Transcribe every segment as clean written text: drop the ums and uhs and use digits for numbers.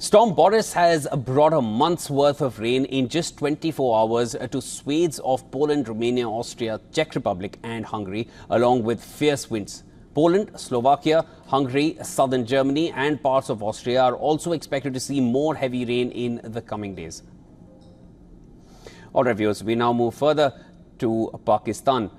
Storm Boris has brought a month's worth of rain in just 24 hours to swathes of Poland, Romania, Austria, Czech Republic and Hungary, along with fierce winds. Poland, Slovakia, Hungary, southern Germany and parts of Austria are also expected to see more heavy rain in the coming days. All right, viewers, we now move further to Pakistan.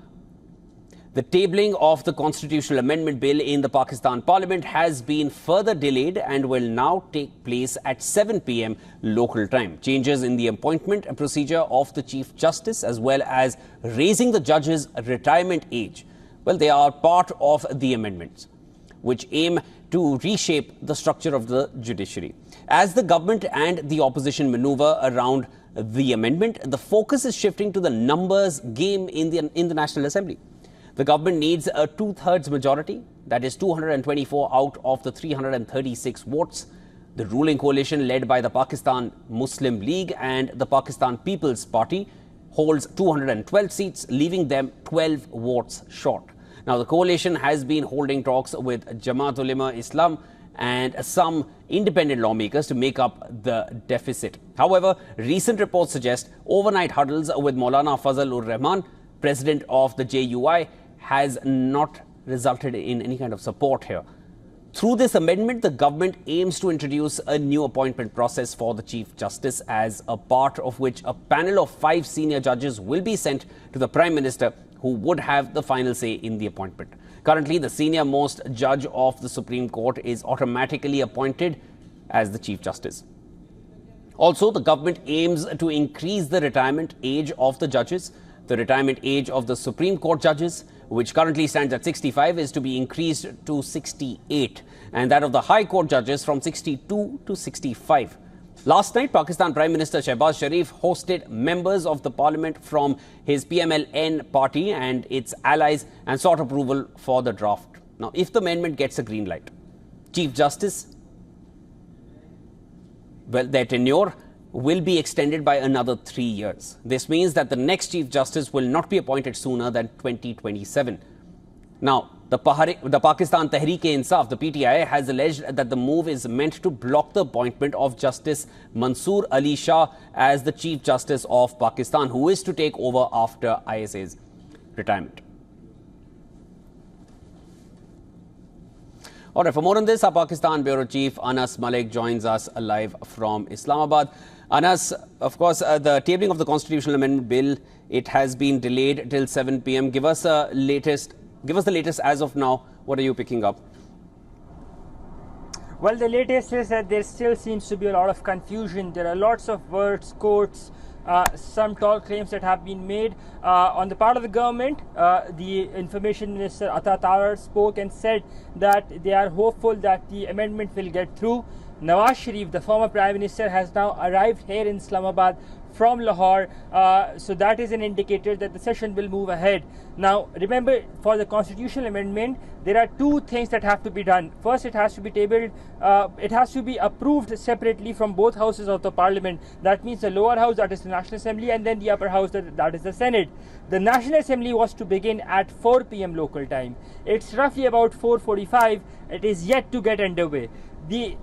The tabling of the constitutional amendment bill in the Pakistan Parliament has been further delayed and will now take place at 7 p.m. local time. Changes in the appointment procedure of the Chief Justice as well as raising the judge's retirement age. Well, they are part of the amendments, which aim to reshape the structure of the judiciary. As the government and the opposition maneuver around the amendment, the focus is shifting to the numbers game in the National Assembly. The government needs a two-thirds majority, that is 224 out of the 336 votes. The ruling coalition led by the Pakistan Muslim League and the Pakistan People's Party holds 212 seats, leaving them 12 votes short. Now, the coalition has been holding talks with Jamaat Ulema Islam and some independent lawmakers to make up the deficit. However, recent reports suggest overnight huddles with Maulana Fazl-ur-Rahman, president of the JUI, has not resulted in any kind of support here. Through this amendment, the government aims to introduce a new appointment process for the Chief Justice, as a part of which a panel of 5 senior judges will be sent to the Prime Minister, who would have the final say in the appointment. Currently, the senior most judge of the Supreme Court is automatically appointed as the Chief Justice. Also, the government aims to increase the retirement age of the judges. The retirement age of the Supreme Court judges, which currently stands at 65, is to be increased to 68, and that of the High Court judges from 62 to 65. Last night, Pakistan Prime Minister Shehbaz Sharif hosted members of the parliament from his PMLN party and its allies and sought approval for the draft. Now, if the amendment gets a green light, Chief Justice, well, their tenure will be extended by another 3 years. This means that the next Chief Justice will not be appointed sooner than 2027. Now, the Pakistan Tehreek-e-Insaf, the PTI, has alleged that the move is meant to block the appointment of Justice Mansoor Ali Shah as the Chief Justice of Pakistan, who is to take over after ISA's retirement. All right, for more on this, our Pakistan Bureau Chief Anas Malik joins us live from Islamabad. Anas, of course, the tabling of the constitutional amendment bill, it has been delayed till 7 p.m. Give us the latest as of now. What are you picking up? Well, the latest is that there still seems to be a lot of confusion. There are lots of words, quotes, some tall claims that have been made on the part of the government. The Information Minister Atta Tawar spoke and said that they are hopeful that the amendment will get through. Nawaz Sharif, the former Prime Minister, has now arrived here in Islamabad from Lahore, so that is an indicator that the session will move ahead. Now, remember, for the constitutional amendment, there are 2 things that have to be done. First, it has to be tabled, it has to be approved separately from both houses of the parliament. That means the lower house, that is the National Assembly, and then the upper house, that is the Senate. The National Assembly was to begin at 4 p.m. local time. It's roughly about 4:45. It is yet to get underway. The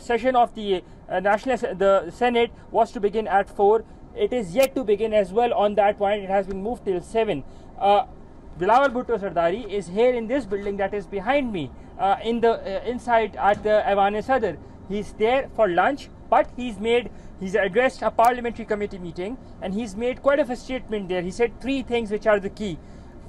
session of the the Senate was to begin at 4. It is yet to begin as well. On that point, it has been moved till 7. Bilawal Bhutto Sardari is here in this building that is behind me, inside at the Aiwan-e-Sadr. He's there for lunch, but he's addressed a parliamentary committee meeting, and he's made quite a statement there. He said 3 things which are the key.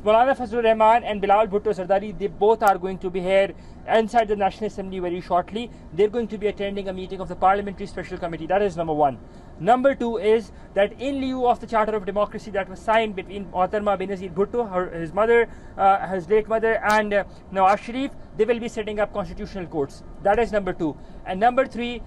Maulana Fazl-ur-Rahman and Bilawal Bhutto Sardari, they both are going to be here inside the National Assembly very shortly. They're going to be attending a meeting of the Parliamentary Special Committee. That is number 1. Number 2 is that in lieu of the Charter of Democracy that was signed between Mohtarma Benazir Bhutto, his mother, his late mother, and Nawaz Sharif, they will be setting up constitutional courts. That is number 2. And number 3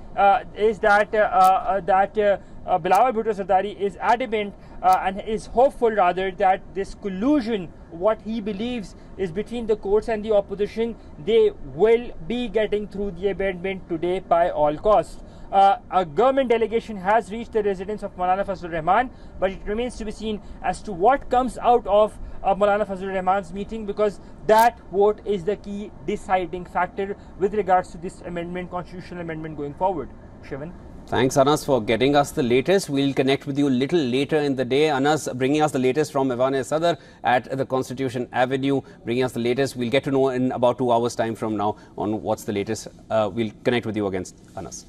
is that Bilawal Bhutto Sardari is adamant and is hopeful rather that this collusion, what he believes is between the courts and the opposition, they will be getting through the amendment today by all costs. A government delegation has reached the residence of Maulana Fazl-ur-Rahman, but it remains to be seen as to what comes out of Maulana Fazlur Rahman's meeting, because that vote is the key deciding factor with regards to this amendment, constitutional amendment going forward. Shivan. Thanks, Anas, for getting us the latest. We'll connect with you a little later in the day. Anas bringing us the latest from Ivan-e-Sadr at the Constitution Avenue, bringing us the latest. We'll get to know in about 2 hours' time from now on what's the latest. We'll connect with you again, Anas.